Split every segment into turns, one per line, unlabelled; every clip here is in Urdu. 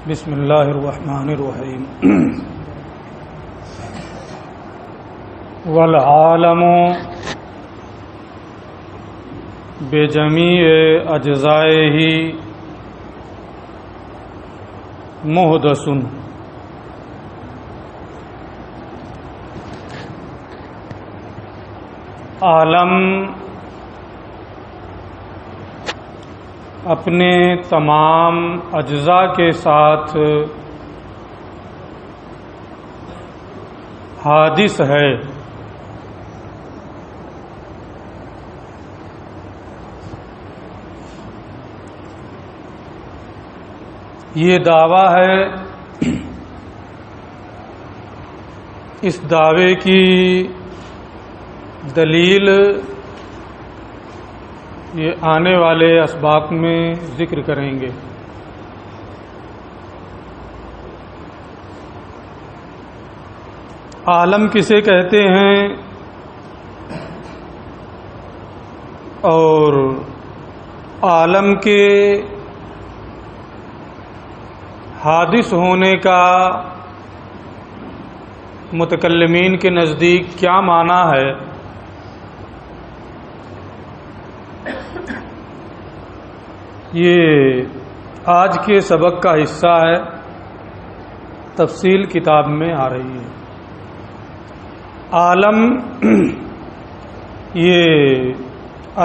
بسم اللہ الرحمن الرحیم والعالم بجمیع اجزائہ محدث عالم اپنے تمام اجزاء کے ساتھ حادث ہے. یہ دعویٰ ہے. اس دعوے کی دلیل یہ آنے والے اسباق میں ذکر کریں گے. عالم کسے کہتے ہیں اور عالم کے حادث ہونے کا متکلمین کے نزدیک کیا معنی ہے، یہ آج کے سبق کا حصہ ہے. تفصیل کتاب میں آ رہی ہے. عالم یہ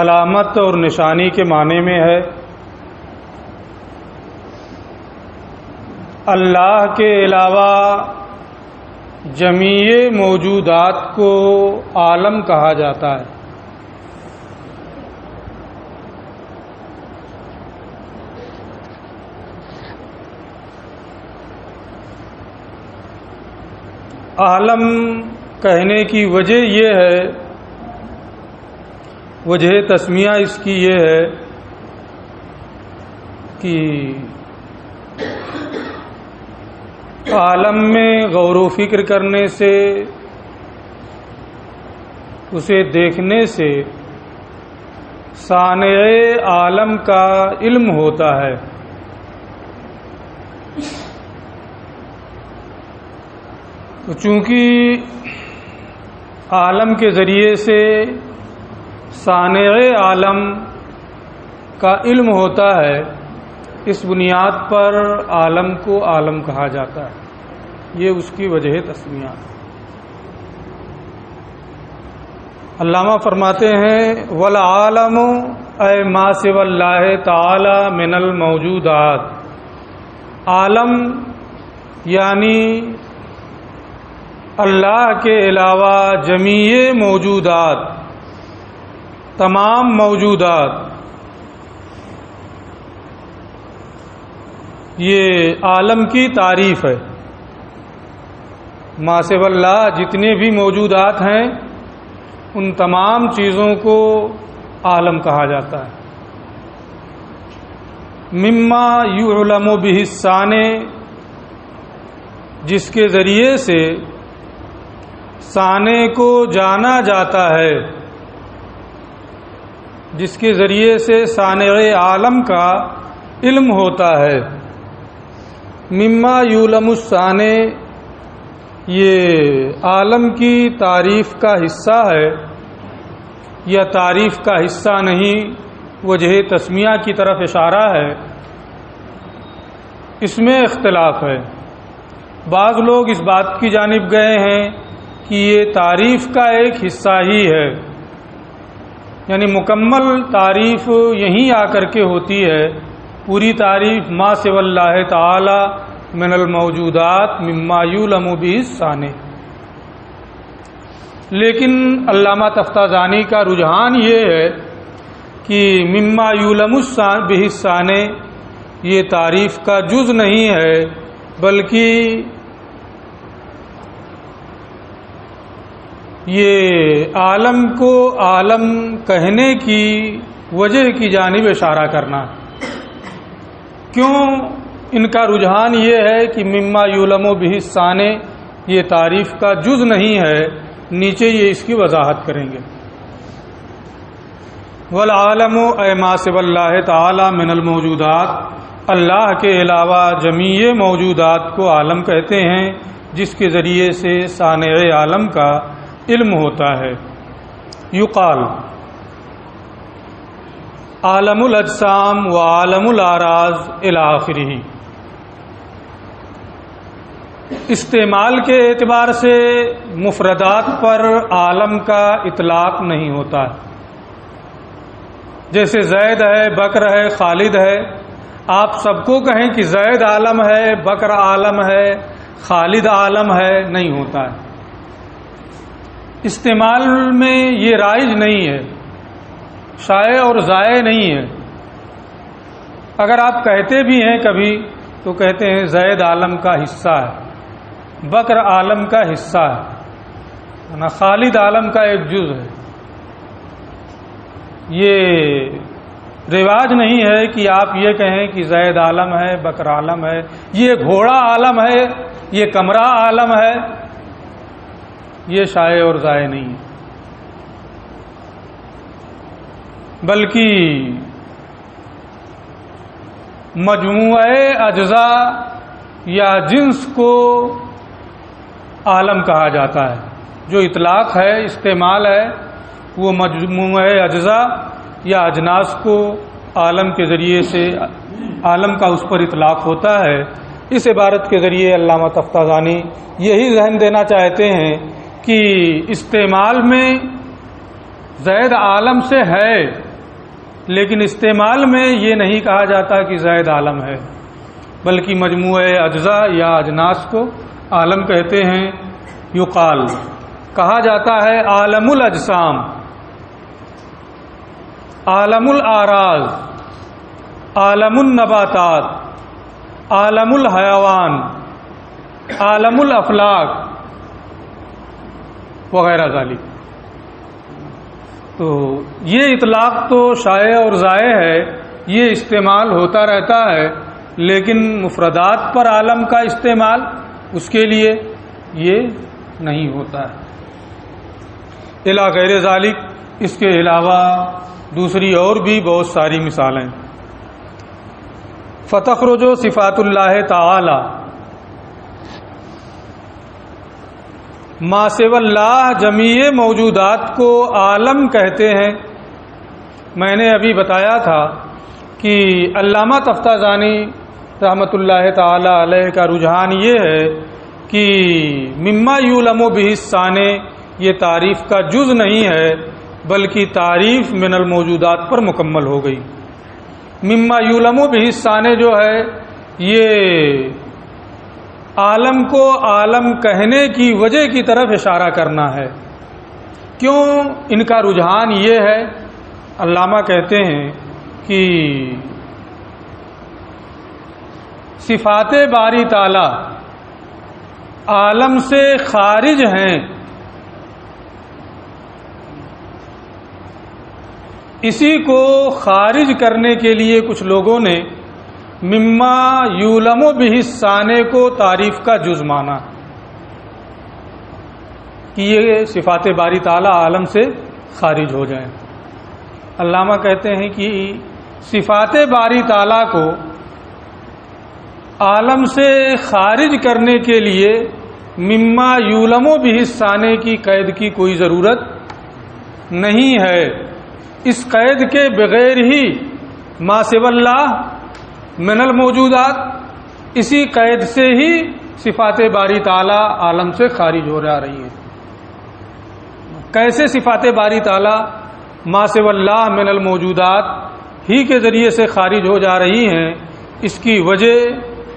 علامت اور نشانی کے معنی میں ہے. اللہ کے علاوہ جمیع موجودات کو عالم کہا جاتا ہے. عالم کہنے کی وجہ یہ ہے، وجہ تسمیہ اس کی یہ ہے کہ عالم میں غور و فکر کرنے سے، اسے دیکھنے سے صانع عالم کا علم ہوتا ہے. تو چونکہ عالم کے ذریعے سے صانع عالم کا علم ہوتا ہے، اس بنیاد پر عالم کو عالم کہا جاتا ہے. یہ اس کی وجہ تسمیہ. علامہ فرماتے ہیں والعالم اے ما سوی اللہ تعالی من الموجودات. عالم یعنی اللہ کے علاوہ جمیع موجودات، تمام موجودات. یہ عالم کی تعریف ہے. ما سوی اللہ جتنے بھی موجودات ہیں ان تمام چیزوں کو عالم کہا جاتا ہے. مما یعلم بہ الصانع، جس کے ذریعے سے صانع کو جانا جاتا ہے، جس کے ذریعے سے صانع عالم کا علم ہوتا ہے. مما یعلم الصانع یہ عالم کی تعریف کا حصہ ہے یا تعریف کا حصہ نہیں، وجہ تسمیہ کی طرف اشارہ ہے. اس میں اختلاف ہے. بعض لوگ اس بات کی جانب گئے ہیں کہ یہ تعریف کا ایک حصہ ہی ہے، یعنی مکمل تعریف یہیں آ کر کے ہوتی ہے. پوری تعریف ما سوی اللہ تعالی من الموجودات مما یعلم بہ الصانع. لیکن علامہ تفتازانی کا رجحان یہ ہے کہ مما یعلم بہ الصانع یہ تعریف کا جز نہیں ہے، بلکہ یہ عالم کو عالم کہنے کی وجہ کی جانب اشارہ کرنا. کیوں ان کا رجحان یہ ہے کہ مما یعلم بہ الصانع یہ تعریف کا جز نہیں ہے؟ نیچے یہ اس کی وضاحت کریں گے. والعالم اے ما سوی اللہ تعالی من الموجودات، اللہ کے علاوہ جمیع موجودات کو عالم کہتے ہیں جس کے ذریعے سے صانع عالم کا علم ہوتا ہے۔ یقال عالم الاجسام و عالم الاراض الی آخرہ۔ استعمال کے اعتبار سے مفردات پر عالم کا اطلاق نہیں ہوتا ہے، جیسے زید ہے، بکر ہے، خالد ہے۔ آپ سب کو کہیں کہ زید عالم ہے، بکر عالم ہے، خالد عالم ہے، نہیں ہوتا ہے۔ استعمال میں یہ رائج نہیں ہے، شائع اور ضائع نہیں ہے۔ اگر آپ کہتے بھی ہیں کبھی تو کہتے ہیں زید عالم کا حصہ ہے، بکر عالم کا حصہ ہے، خالد عالم کا ایک جز ہے۔ یہ رواج نہیں ہے کہ آپ یہ کہیں کہ زید عالم ہے، بکر عالم ہے، یہ گھوڑا عالم ہے، یہ کمرہ عالم ہے۔ یہ شائع اور ضائع نہیں ہے، بلکہ مجموعہ اجزاء یا جنس کو عالم کہا جاتا ہے۔ جو اطلاق ہے، استعمال ہے، وہ مجموعہ اجزاء یا اجناس کو عالم کے ذریعے سے عالم کا اس پر اطلاق ہوتا ہے۔ اس عبارت کے ذریعے علامہ تفتازانی یہی ذہن دینا چاہتے ہیں کہ استعمال میں زید عالم سے ہے، لیکن استعمال میں یہ نہیں کہا جاتا کہ زید عالم ہے، بلکہ مجموعہ اجزاء یا اجناس کو عالم کہتے ہیں۔ یقال کہا جاتا ہے عالم الاجسام، عالم الاراض، عالم النباتات، عالم الحیوان، عالم الافلاک وغیرہ ذالک۔ تو یہ اطلاق تو شائع اور ضائع ہے، یہ استعمال ہوتا رہتا ہے، لیکن مفردات پر عالم کا استعمال اس کے لیے یہ نہیں ہوتا ہے۔ الی غیر ذالک، اس کے علاوہ دوسری اور بھی بہت ساری مثالیں۔ فتخرج صفات اللہ تعالی ما سوی اللہ، جمیع موجودات کو عالم کہتے ہیں۔ میں نے ابھی بتایا تھا کہ علامہ تفتازانی رحمۃ اللہ تعالی علیہ کا رجحان یہ ہے کہ مما یعلم بہ الصانع، یہ تعریف کا جز نہیں ہے، بلکہ تعریف من الموجودات پر مکمل ہو گئی۔ مما یعلم بہ الصانع جو ہے، یہ عالم کو عالم کہنے کی وجہ کی طرف اشارہ کرنا ہے۔ کیوں ان کا رجحان یہ ہے؟ علامہ کہتے ہیں کہ صفات باری تعالی عالم سے خارج ہیں، اسی کو خارج کرنے کے لیے کچھ لوگوں نے مما یعلم بہ الصانع کو تعریف کا جز مانا کہ یہ صفات باری تعالی عالم سے خارج ہو جائیں۔ علامہ کہتے ہیں کہ صفات باری تعالی کو عالم سے خارج کرنے کے لیے مما یعلم بہ الصانع کی قید کی کوئی ضرورت نہیں ہے۔ اس قید کے بغیر ہی ما سوی اللہ من الموجودات، اسی قید سے ہی صفات باری تعالی عالم سے خارج ہو جا رہی ہیں۔ کیسے صفات باری تعالی ما سوی اللہ من الموجودات ہی کے ذریعے سے خارج ہو جا رہی ہیں؟ اس کی وجہ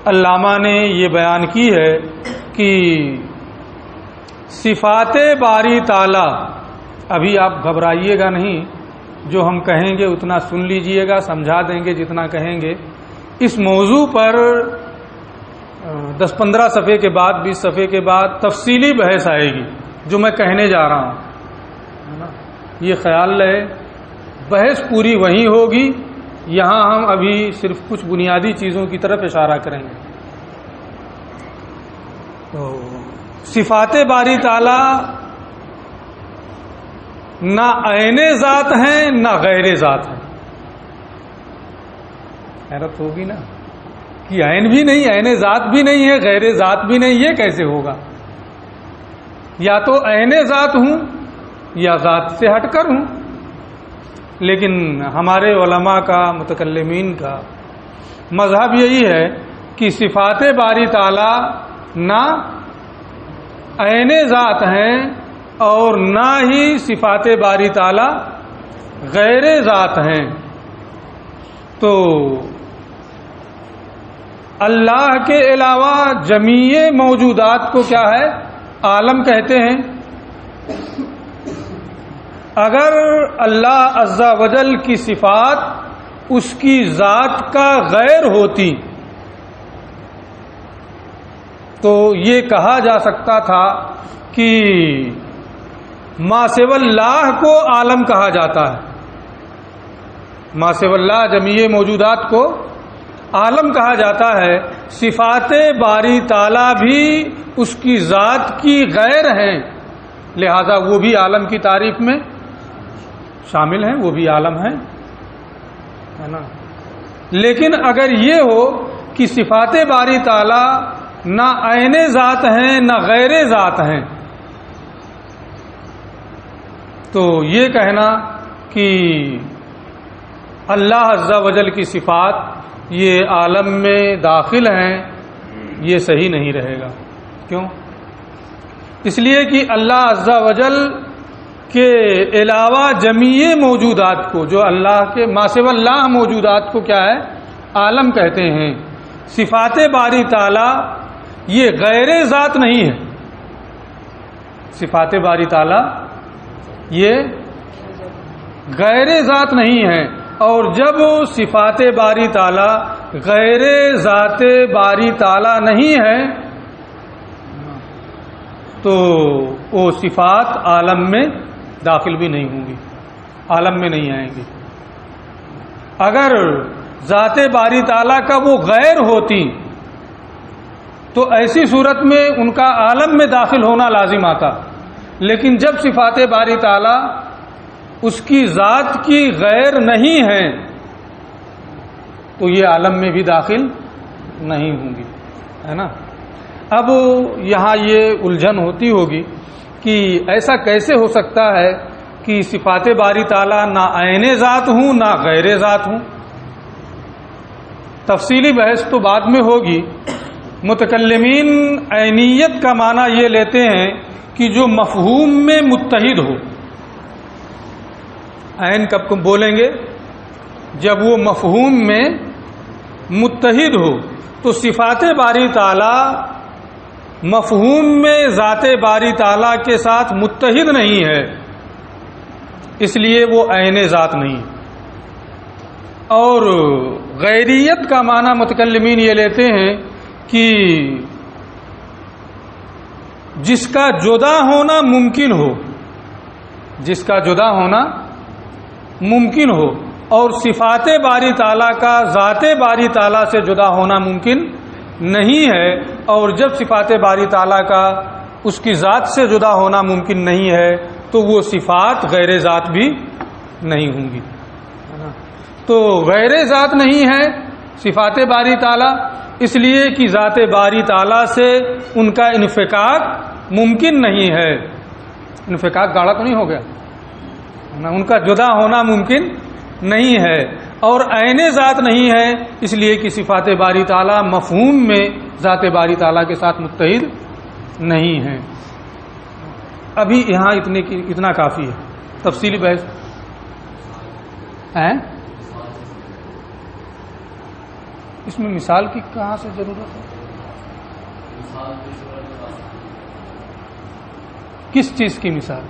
علامہ نے یہ بیان کی ہے کہ صفات باری تعالی، ابھی آپ گھبرائیے گا نہیں، جو ہم کہیں گے اتنا سن لیجئے گا، سمجھا دیں گے جتنا کہیں گے۔ اس موضوع پر 10-15 صفحے کے بعد 20 صفحے کے بعد تفصیلی بحث آئے گی، جو میں کہنے جا رہا ہوں، یہ خیال رہے۔ بحث پوری وہیں ہوگی، یہاں ہم ابھی صرف کچھ بنیادی چیزوں کی طرف اشارہ کریں گے۔ تو صفات باری تعالی نہ عین ذات ہیں نہ غیر ذات ہیں۔ حیرت ہوگی نا، کہ عین بھی نہیں، عین ذات بھی نہیں ہے، غیر ذات بھی نہیں، یہ کیسے ہوگا؟ یا تو عین ذات ہوں یا ذات سے ہٹ کر ہوں. لیکن ہمارے علماء کا، متکلمین کا مذہب یہی ہے کہ صفات باری تعالی نہ عین ذات ہیں اور نہ ہی صفات باری تعالی غیر ذات ہیں. تو اللہ کے علاوہ جمیع موجودات کو کیا ہے؟ عالم کہتے ہیں. اگر اللہ عز و جل کی صفات اس کی ذات کا غیر ہوتی تو یہ کہا جا سکتا تھا کہ ما سوی اللہ کو عالم کہا جاتا ہے. ما سوی اللہ جمیع موجودات کو عالم کہا جاتا ہے. صفات باری تعالیٰ بھی اس کی ذات کی غیر ہیں، لہذا وہ بھی عالم کی تعریف میں شامل ہیں، وہ بھی عالم ہیں، ہے نا. لیکن اگر یہ ہو کہ صفات باری تعالیٰ نہ عین ذات ہیں نہ غیر ذات ہیں، تو یہ کہنا کہ اللہ عز و جل کی صفات یہ عالم میں داخل ہیں، یہ صحیح نہیں رہے گا. کیوں؟ اس لیے کہ اللہ عز و جل کے علاوہ جمیع موجودات کو، جو اللہ کے ما سوی اللہ موجودات کو کیا ہے؟ عالم کہتے ہیں. صفات باری تعالی یہ غیر ذات نہیں ہے. صفات باری تعالی یہ غیر ذات نہیں ہے. اور جب صفات باری تعالی غیر ذات باری تعالی نہیں ہے تو وہ صفات عالم میں داخل بھی نہیں ہوں گی، عالم میں نہیں آئیں گی. اگر ذات باری تعالیٰ کا وہ غیر ہوتی تو ایسی صورت میں ان کا عالم میں داخل ہونا لازم آتا. لیکن جب صفات باری تعالیٰ اس کی ذات کی غیر نہیں ہے تو یہ عالم میں بھی داخل نہیں ہوں گی، ہے نا. اب یہاں یہ الجھن ہوتی ہوگی کہ ایسا کیسے ہو سکتا ہے کہ صفات باری تعالیٰ نہ عین ذات ہوں نہ غیر ذات ہوں. تفصیلی بحث تو بعد میں ہوگی. متکلمین عینیت کا معنی یہ لیتے ہیں کہ جو مفہوم میں متحد ہو. عین کب بولیں گے؟ جب وہ مفہوم میں متحد ہو. تو صفات باری تعالیٰ مفہوم میں ذات باری تعالیٰ کے ساتھ متحد نہیں ہے، اس لیے وہ عین ذات نہیں. اور غیریت کا معنی متکلمین یہ لیتے ہیں کہ جس کا جدا ہونا ممکن ہو، جس کا جدا ہونا ممکن ہو. اور صفات باری تعالیٰ کا ذات باری تعالیٰ سے جدا ہونا ممکن نہیں ہے. اور جب صفات باری تعالیٰ کا اس کی ذات سے جدا ہونا ممکن نہیں ہے تو وہ صفات غیر ذات بھی نہیں ہوں گی. تو غیر ذات نہیں ہے صفات باری تعالیٰ، اس لیے کہ ذات باری تعالیٰ سے ان کا انفکاک ممکن نہیں ہے. انفکاک گاڑا تو نہیں ہو گیا، ان کا جدا ہونا ممکن نہیں ہے. اور عین ذات نہیں ہے اس لیے کہ صفات باری تعالیٰ مفہوم میں ذات باری تعالیٰ کے ساتھ متحد نہیں ہے. ابھی یہاں اتنا کافی ہے. تفصیلی بحث ہیں اس میں مثال کی کہاں سے ضرورت ہے؟ کس چیز کی مثال؟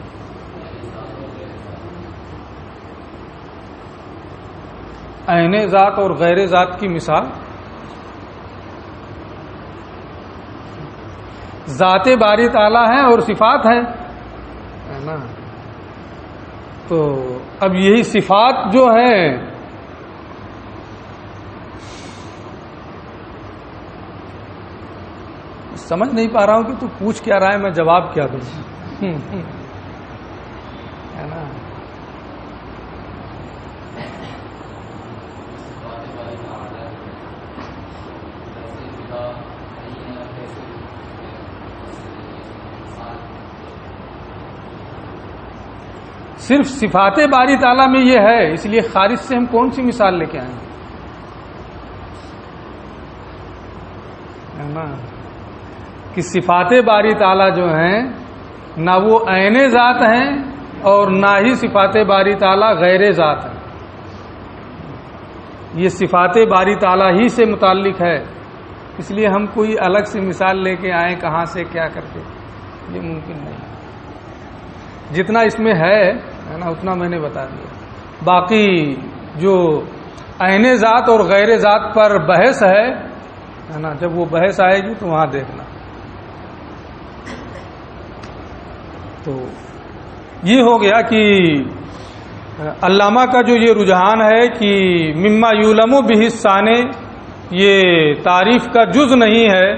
عین ذات اور غیر ذات کی مثال. ذات باری تعالیٰ ہے اور صفات ہے نا. تو اب یہی صفات جو ہے سمجھ نہیں پا رہا ہوں کہ تو پوچھ کیا رہا ہے، میں جواب کیا دوں، ہے نا. صرف صفات باری تعالیٰ میں یہ ہے، اس لیے خارج سے ہم کون سی مثال لے کے آئیں گے؟ کہ صفات باری تعالیٰ جو ہیں نہ وہ عین ذات ہیں اور نہ ہی صفات باری تعالیٰ غیر ذات ہیں. یہ صفات باری تعالیٰ ہی سے متعلق ہے، اس لیے ہم کوئی الگ سے مثال لے کے آئیں کہاں سے کیا کر کے، یہ ممکن نہیں. جتنا اس میں ہے نا اتنا میں نے بتا دیا. باقی جو عین ذات اور غیر ذات پر بحث ہے نا، جب وہ بحث آئے گی تو وہاں دیکھنا. تو یہ ہو گیا کہ علامہ کا جو یہ رجحان ہے کہ مما یعلم بہ الثانی، یہ تعریف کا جز نہیں ہے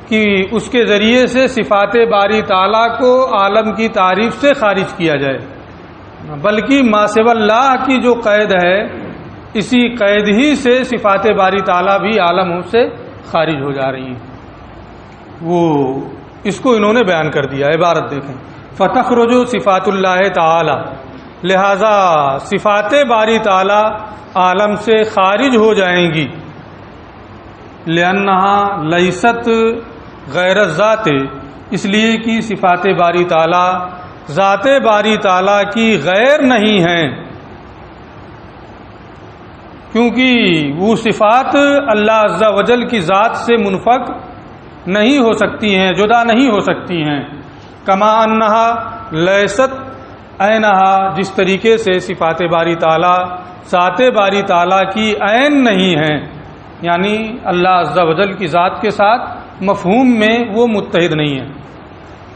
کہ اس کے ذریعے سے صفات باری تعالیٰ کو عالم کی تعریف سے خارج کیا جائے، بلکہ ما سوی اللہ کی جو قید ہے اسی قید ہی سے صفات باری تعالیٰ بھی عالم سے خارج ہو جا رہی ہیں. وہ اس کو انہوں نے بیان کر دیا. عبارت دیکھیں، فتخرج صفات اللہ تعالی، لہذا صفات باری تعالی عالم سے خارج ہو جائیں گی. لأنہا لیست غیر الذات، اس لیے کہ صفات باری تعالی ذات باری تعالی کی غیر نہیں ہیں، کیونکہ وہ صفات اللہ عز و جل کی ذات سے منفک نہیں ہو سکتی ہیں، جدا نہیں ہو سکتی ہیں. کما انہا لیست عینہا، جس طریقے سے صفات باری تعالی ذات باری تعالی کی عین نہیں ہیں، یعنی اللہ عز و جل کی ذات کے ساتھ مفہوم میں وہ متحد نہیں ہیں.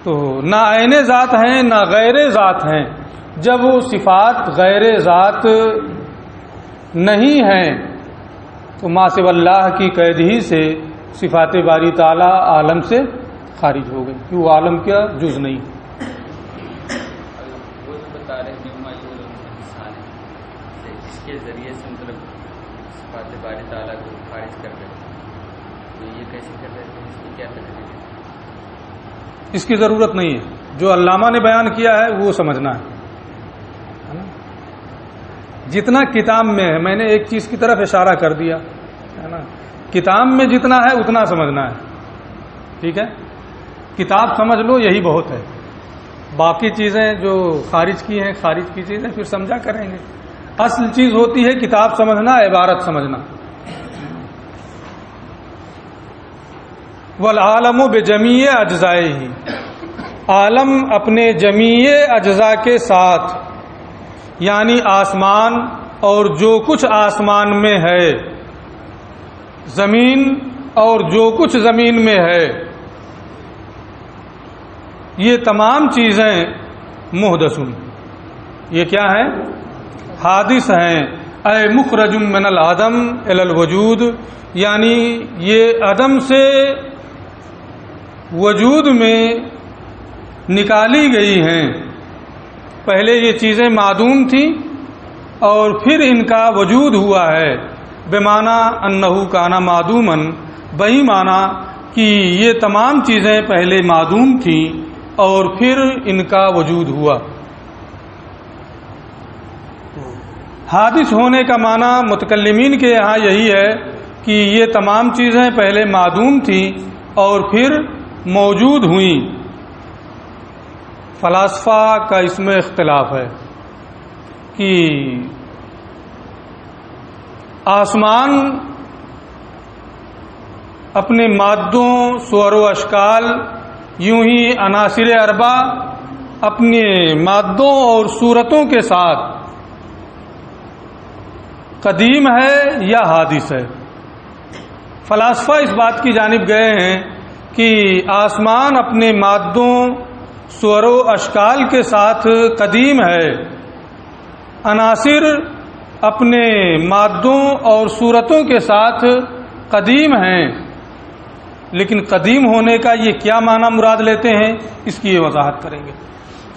تو نہ عین ذات ہیں نہ غیر ذات ہیں. جب وہ صفات غیر ذات نہیں ہیں تو ما سوی اللہ کی قید ہی سے صفات باری تعالی عالم سے خارج ہو گئی، کہ وہ عالم کا جز نہیں.
وہ جو بتا رہے جس کے ذریعے سے مطلب صفات باری تعالیٰ کو خارج کر رہے تو یہ کیسے کر رہے تھے، اس کی کیا تدبیر ہے؟
اس کی ضرورت نہیں ہے. جو علامہ نے بیان کیا ہے وہ سمجھنا ہے. جتنا کتاب میں ہے، میں نے ایک چیز کی طرف اشارہ کر دیا ہے نا، کتاب میں جتنا ہے اتنا سمجھنا ہے. ٹھیک ہے، کتاب سمجھ لو یہی بہت ہے. باقی چیزیں جو خارج کی ہیں، خارج کی چیزیں پھر سمجھا کریں گے. اصل چیز ہوتی ہے کتاب سمجھنا، عبارت سمجھنا. والعالم بجمیع اجزائہ، عالم اپنے جمیع اجزاء کے ساتھ، یعنی آسمان اور جو کچھ آسمان میں ہے، زمین اور جو کچھ زمین میں ہے، یہ تمام چیزیں محدث، یہ کیا ہیں؟ حادث ہیں. اے مخرج من العدم الی الوجود، یعنی یہ عدم سے وجود میں نکالی گئی ہیں. پہلے یہ چیزیں معدوم تھیں اور پھر ان کا وجود ہوا ہے. بمعنی انہ کان معدوما، بہی معنی کہ یہ تمام چیزیں پہلے معدوم تھیں اور پھر ان کا وجود ہوا. حادث ہونے کا معنی متکلمین کے یہاں یہی ہے کہ یہ تمام چیزیں پہلے معدوم تھیں اور پھر موجود ہوئیں. فلاسفہ کا اس میں اختلاف ہے کہ آسمان اپنے مادوں، صور و اشکال، یوں ہی عناصر اربع اپنے مادوں اور صورتوں کے ساتھ قدیم ہے یا حادث ہے. فلاسفہ اس بات کی جانب گئے ہیں کہ آسمان اپنے مادوں، صور و اشکال کے ساتھ قدیم ہے، عناصر اپنے مادوں اور صورتوں کے ساتھ قدیم ہیں. لیکن قدیم ہونے کا یہ کیا معنی مراد لیتے ہیں، اس کی یہ وضاحت کریں گے.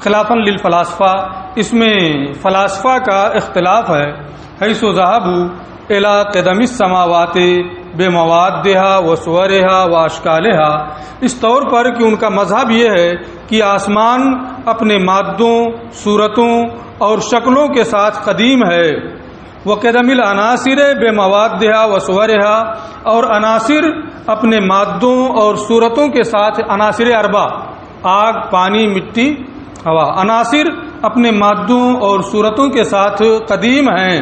خلافاً للفلاسفہ، اس میں فلاسفہ کا اختلاف ہے. حیث ذہبوا الی قدم السماوات بموادھا وصورھا واشکالھا، اس طور پر کہ ان کا مذہب یہ ہے کہ آسمان اپنے مادوں، صورتوں اور شکلوں کے ساتھ قدیم ہے، وقدم العناصر بموادھا وصورھا، اور عناصر اپنے مادوں اور صورتوں کے ساتھ، عناصر اربع آگ، پانی، مٹی، ہوا، عناصر اپنے مادوں اور صورتوں کے ساتھ قدیم ہیں۔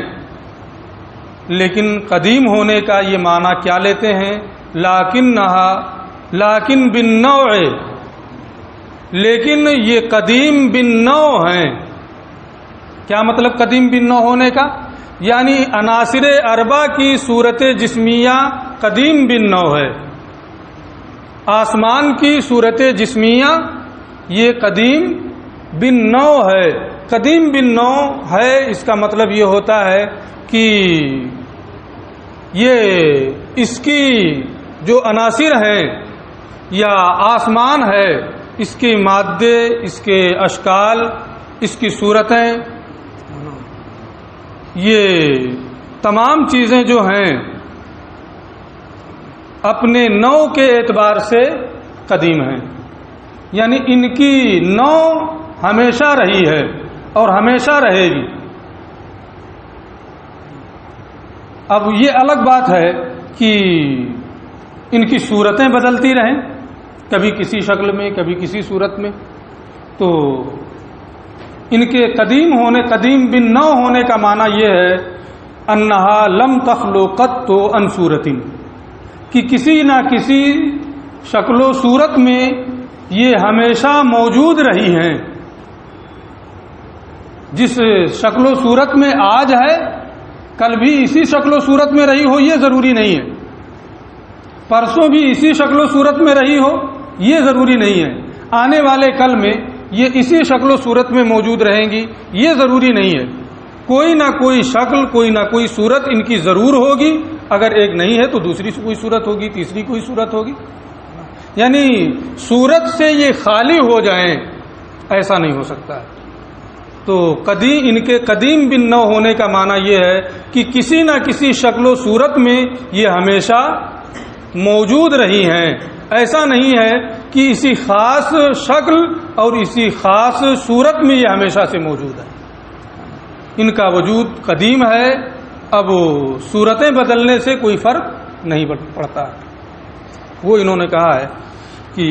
لیکن قدیم ہونے کا یہ معنی کیا لیتے ہیں؟ لیکن بالنوع، لیکن یہ قدیم بالنوع ہیں۔ کیا مطلب قدیم بالنوع ہونے کا؟ یعنی عناصر اربع کی صورت جسمیہ قدیم بالنوع ہے، آسمان کی صورت جسمیہ یہ قدیم بالنوع ہے۔ قدیم بالنوع ہے، اس کا مطلب یہ ہوتا ہے کہ یہ اس کی جو عناصر ہیں یا آسمان ہے، اس کے مادے، اس کے اشکال، اس کی صورتیں، یہ تمام چیزیں جو ہیں اپنے نوع کے اعتبار سے قدیم ہیں، یعنی ان کی نوع ہمیشہ رہی ہے اور ہمیشہ رہے گی۔ اب یہ الگ بات ہے کہ ان کی صورتیں بدلتی رہیں، کبھی کسی شکل میں، کبھی کسی صورت میں، تو ان کے قدیم ہونے، قدیم بالنوع ہونے کا معنی یہ ہے انہا لم تخلو قط عن صورت، کہ کسی نہ کسی شکل و صورت میں یہ ہمیشہ موجود رہی ہیں۔ جس شکل و صورت میں آج ہے، کل بھی اسی شکل و صورت میں رہی ہو یہ ضروری نہیں ہے، پرسوں بھی اسی شکل و صورت میں رہی ہو یہ ضروری نہیں ہے، آنے والے کل میں یہ اسی شکل و صورت میں موجود رہیں گی یہ ضروری نہیں ہے۔ کوئی نہ کوئی شکل، کوئی نہ کوئی صورت ان کی ضرور ہوگی، اگر ایک نہیں ہے تو دوسری کوئی صورت ہوگی، تیسری کوئی صورت ہوگی، یعنی صورت سے یہ خالی ہو جائیں ایسا نہیں ہو سکتا ہے۔ تو قدیم، ان کے قدیم بالنوع ہونے کا معنی یہ ہے کہ کسی نہ کسی شکل و صورت میں یہ ہمیشہ موجود رہی ہیں، ایسا نہیں ہے کہ اسی خاص شکل اور اسی خاص صورت میں یہ ہمیشہ سے موجود ہے۔ ان کا وجود قدیم ہے، اب صورتیں بدلنے سے کوئی فرق نہیں پڑتا۔ وہ انہوں نے کہا ہے کہ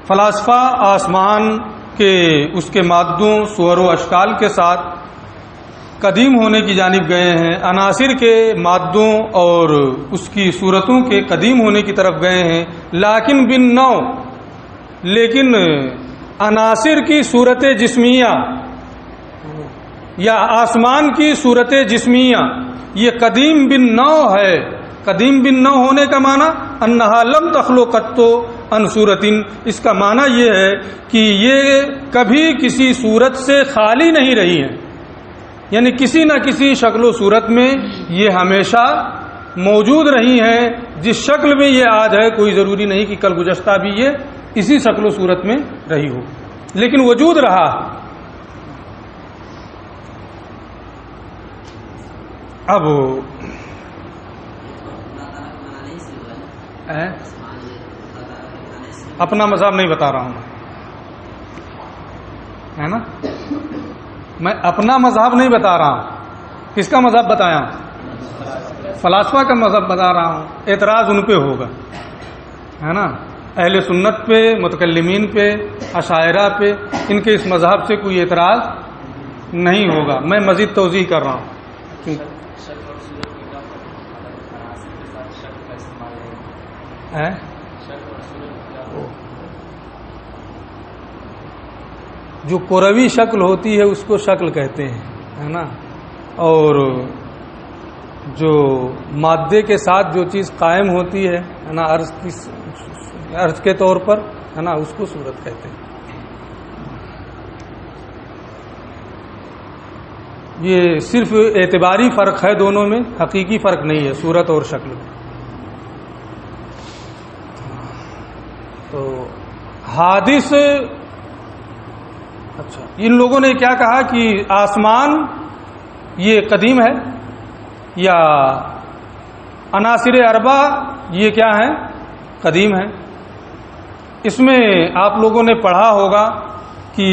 فلاسفہ آسمان کے اس کے مادوں، صور و اشکال کے ساتھ قدیم ہونے کی جانب گئے ہیں، عناصر کے مادوں اور اس کی صورتوں کے قدیم ہونے کی طرف گئے ہیں، لیکن بالنوع، لیکن عناصر کی صورت جسمیہ یا آسمان کی صورت جسمیہ یہ قدیم بالنوع ہے۔ قدیم بالنوع ہونے کا معنی انہا لم تخلو قط عن صورت، اس کا معنی یہ ہے کہ یہ کبھی کسی صورت سے خالی نہیں رہی ہیں، یعنی کسی نہ کسی شکل و صورت میں یہ ہمیشہ موجود رہی ہیں۔ جس شکل میں یہ آج ہے کوئی ضروری نہیں کہ کل گزشتہ بھی یہ اسی شکل و صورت میں رہی ہو، لیکن وجود رہا۔ اب اپنا مذہب نہیں بتا رہا ہوں ہے نا، میں اپنا مذہب نہیں بتا رہا ہوں، کس کا مذہب بتایا ہوں؟ فلاسفہ کا مذہب بتا رہا ہوں۔ اعتراض ان پہ ہوگا، ہے نا، اہل سنت پہ، متکلمین پہ، اشاعرہ پہ، ان کے اس مذہب سے کوئی اعتراض نہیں ہوگا۔ میں مزید توضیح کر رہا ہوں۔ جو کروی شکل ہوتی ہے اس کو شکل کہتے ہیں، ہے نا، اور جو مادے کے ساتھ جو چیز قائم ہوتی ہے نا، عرض کے طور پر، ہے نا، اس کو صورت کہتے ہیں۔ یہ صرف اعتباری فرق ہے دونوں میں، حقیقی فرق نہیں ہے صورت اور شکل میں۔ تو حادث، اچھا، ان لوگوں نے کیا کہا کہ آسمان یہ قدیم ہے، یا عناصر اربع یہ کیا ہیں؟ قدیم ہیں۔ اس میں آپ لوگوں نے پڑھا ہوگا کہ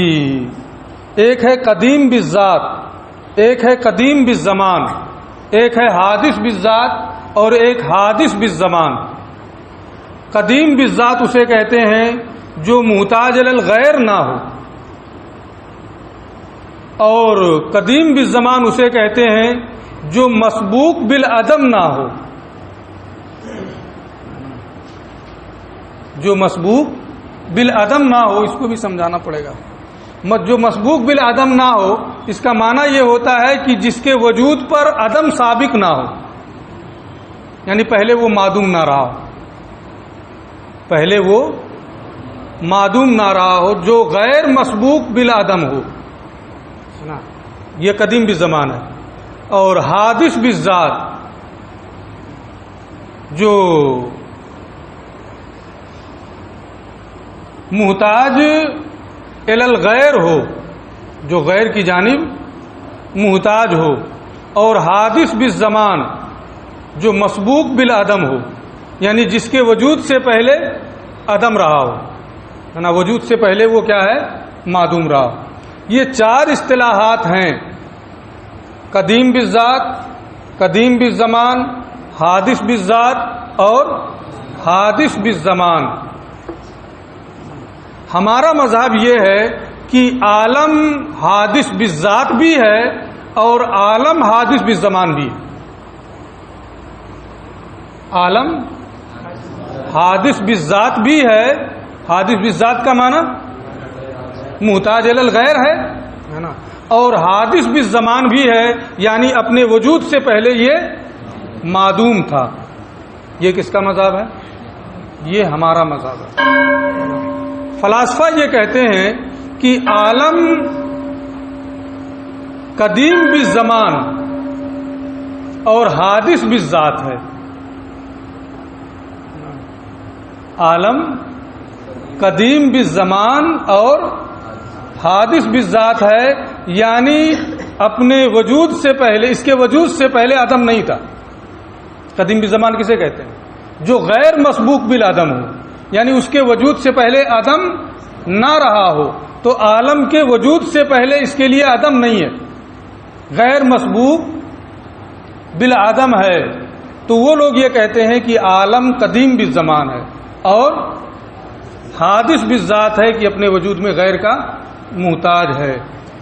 ایک ہے قدیم بالذات، ایک ہے قدیم بالزمان، ایک ہے حادث بالذات اور ایک حادث بالزمان۔ قدیم بالذات اسے کہتے ہیں جو محتاج للغیر نہ ہو، اور قدیم بالزمان اسے کہتے ہیں جو مسبوق بالعدم نہ ہو، جو مسبوق بالعدم نہ ہو۔ اس کو بھی سمجھانا پڑے گا۔ جو مسبوق بالعدم نہ ہو، اس کا معنی یہ ہوتا ہے کہ جس کے وجود پر عدم سابق نہ ہو، یعنی پہلے وہ معدوم نہ رہا ہو، پہلے وہ معدوم نہ رہا ہو، جو غیر مسبوق بالعدم ہو، یہ قدیم بالزمان ہے۔ اور حادث بالذات جو محتاج الی الغیر ہو، جو غیر کی جانب محتاج ہو، اور حادث بالزمان جو مسبوق بالعدم ہو، یعنی جس کے وجود سے پہلے عدم رہا ہو، ہے نا، وجود سے پہلے وہ کیا ہے؟ معدوم رہا ہو۔ یہ چار اصطلاحات ہیں: قدیم بالذات، قدیم بالزمان، حادث بالذات اور حادث بالزمان۔ ہمارا مذہب یہ ہے کہ عالم حادث بالذات بھی ہے اور عالم حادث بالزمان بھی ہے۔ عالم حادث بالذات بھی ہے، حادث بالذات کا معنی محتاج الی الغیر ہے نا، اور حادث بالزمان بھی ہے، یعنی اپنے وجود سے پہلے یہ معدوم تھا۔ یہ کس کا مذہب ہے؟ یہ ہمارا مذہب ہے۔ فلاسفہ یہ کہتے ہیں کہ عالم قدیم بالزمان اور حادث بالذات ہے۔ عالم قدیم بالزمان اور حادث بالذات ہے، یعنی اپنے وجود سے پہلے، اس کے وجود سے پہلے عدم نہیں تھا۔ قدیم بالزمان کسے کہتے ہیں؟ جو غیر مسبوق بالعدم ہو، یعنی اس کے وجود سے پہلے عدم نہ رہا ہو، تو عالم کے وجود سے پہلے اس کے لیے عدم نہیں ہے، غیر مسبوق بالعدم ہے۔ تو وہ لوگ یہ کہتے ہیں کہ عالم قدیم بالزمان ہے اور حادث بالذات ہے، کہ اپنے وجود میں غیر کا محتاج ہے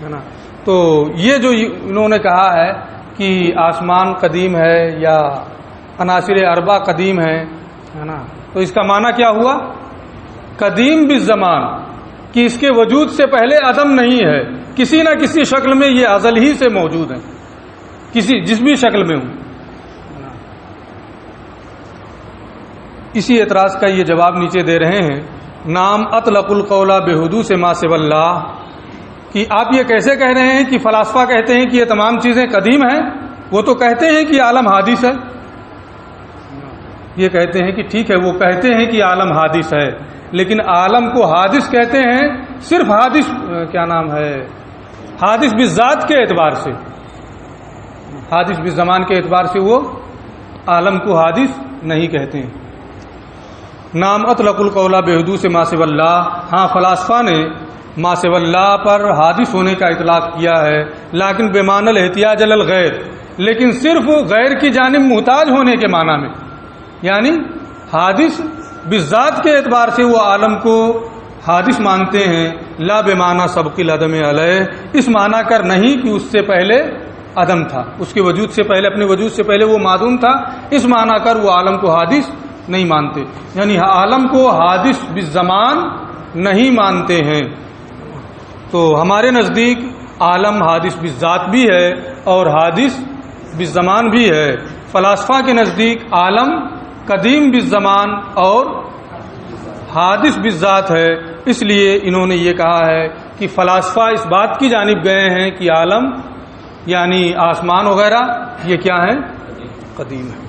نا۔ تو یہ جو انہوں نے کہا ہے کہ آسمان قدیم ہے یا عناصر اربع قدیم ہے نا، تو اس کا معنی کیا ہوا؟ قدیم بالزمان، کہ اس کے وجود سے پہلے عدم نہیں ہے، کسی نہ کسی شکل میں یہ ازل ہی سے موجود ہیں، کسی جس بھی شکل میں ہوں۔ اسی اعتراض کا یہ جواب نیچے دے رہے ہیں: نام اطلق القول بحدوث ما سوى اللہ، کہ آپ یہ کیسے کہہ رہے ہیں کہ فلاسفہ کہتے ہیں کہ یہ تمام چیزیں قدیم ہیں؟ وہ تو کہتے ہیں کہ عالم حادث ہے۔ یہ کہتے ہیں کہ ٹھیک ہے، وہ کہتے ہیں کہ عالم حادث ہے، لیکن عالم کو حادث کہتے ہیں صرف حادث کیا نام ہے، حادث بالذات کے اعتبار سے، حادث بالزمان کے اعتبار سے وہ عالم کو حادث نہیں کہتے ہیں۔ نام اطلق القول بحدوث ما سوى اللہ، ہاں فلاسفہ نے ما سوى اللہ پر حادث ہونے کا اطلاق کیا ہے، لیکن بمعنی الاحتیاج الی الغیر، لیکن صرف غیر کی جانب محتاج ہونے کے معنی میں، یعنی حادث بالذات کے اعتبار سے وہ عالم کو حادث مانتے ہیں، لا بمعنی سبق العدم علیہ، اس معنی کر نہیں کہ اس سے پہلے عدم تھا، اس کے وجود سے پہلے، اپنے وجود سے پہلے وہ معدوم تھا، اس معنی کر وہ عالم کو حادث نہیں مانتے، یعنی عالم کو حادث بالزمان نہیں مانتے ہیں۔ تو ہمارے نزدیک عالم حادث بالذات بھی ہے اور حادث بالزمان بھی ہے۔ فلاسفہ کے نزدیک عالم قدیم بالزمان اور حادث بالذات ہے، اس لیے انہوں نے یہ کہا ہے کہ فلاسفہ اس بات کی جانب گئے ہیں کہ عالم یعنی آسمان وغیرہ یہ کیا ہے؟ قدیم ہے۔